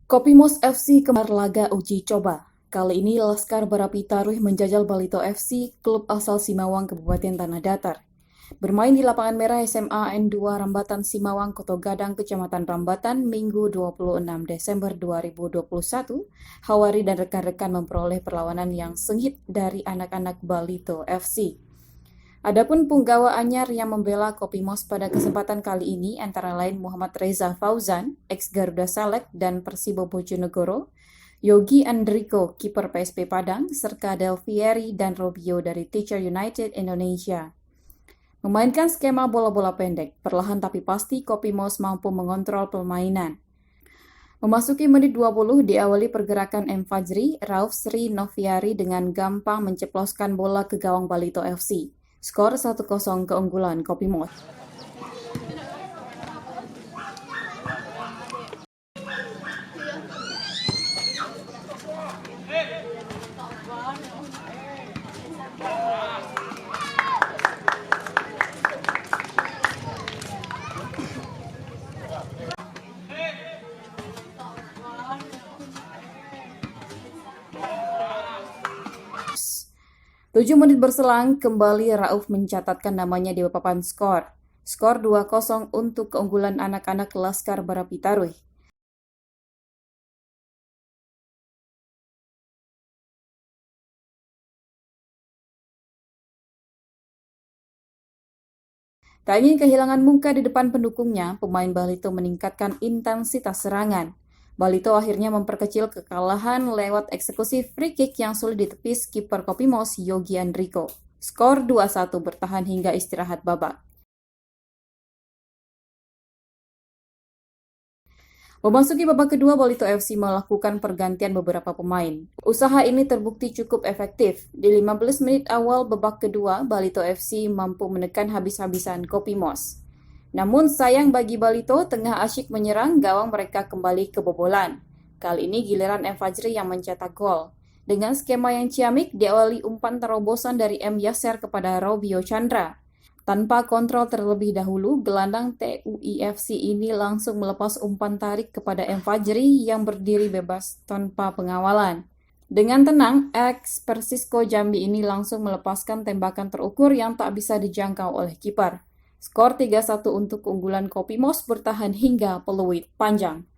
Kopimos FC kemar laga uji coba. Kali ini Laskar Barapi Taruih menjajal Balito FC, klub asal Simawang, Kabupaten Tanah Datar. Bermain di lapangan merah SMA N2 Rambatan Simawang, Koto Gadang, Kecamatan Rambatan, Minggu 26 Desember 2021, Hawari dan rekan-rekan memperoleh perlawanan yang sengit dari anak-anak Balito FC. Adapun punggawa anyar yang membela Kopimos pada kesempatan kali ini antara lain Muhammad Reza Fauzan, ex-Garuda Select dan Persibo Bojonegoro, Yogi Andriko, kiper PSP Padang, serta Del Fieri dan Robio dari Teacher United Indonesia. Memainkan skema bola-bola pendek, perlahan tapi pasti Kopimos mampu mengontrol permainan. Memasuki menit 20 diawali pergerakan M. Fajri, Rauf Sri Noviari dengan gampang menceploskan bola ke gawang Balito FC. Skor 1-0 keunggulan Kopimos. Tujuh menit berselang, kembali Rauf mencatatkan namanya di papan skor. Skor 2-0 untuk keunggulan anak-anak Laskar Barapi Taruih. Tak ingin kehilangan muka di depan pendukungnya, pemain Balito meningkatkan intensitas serangan. Balito akhirnya memperkecil kekalahan lewat eksekusi free kick yang sulit ditepis kiper Kopimos Yogi Andriko. Skor 2-1 bertahan hingga istirahat babak. Memasuki babak kedua, Balito FC melakukan pergantian beberapa pemain. Usaha ini terbukti cukup efektif. Di 15 menit awal babak kedua, Balito FC mampu menekan habis-habisan Kopimos. Namun sayang bagi Balito, tengah asyik menyerang, gawang mereka kembali kebobolan. Kali ini giliran M. Fajri yang mencetak gol. Dengan skema yang ciamik, diawali umpan terobosan dari M. Yasser kepada Robio Chandra. Tanpa kontrol terlebih dahulu, gelandang TUIFC ini langsung melepas umpan tarik kepada M. Fajri yang berdiri bebas tanpa pengawalan. Dengan tenang, ex Persisco Jambi ini langsung melepaskan tembakan terukur yang tak bisa dijangkau oleh kiper. Skor 3-1 untuk keunggulan Kopimos bertahan hingga peluit panjang.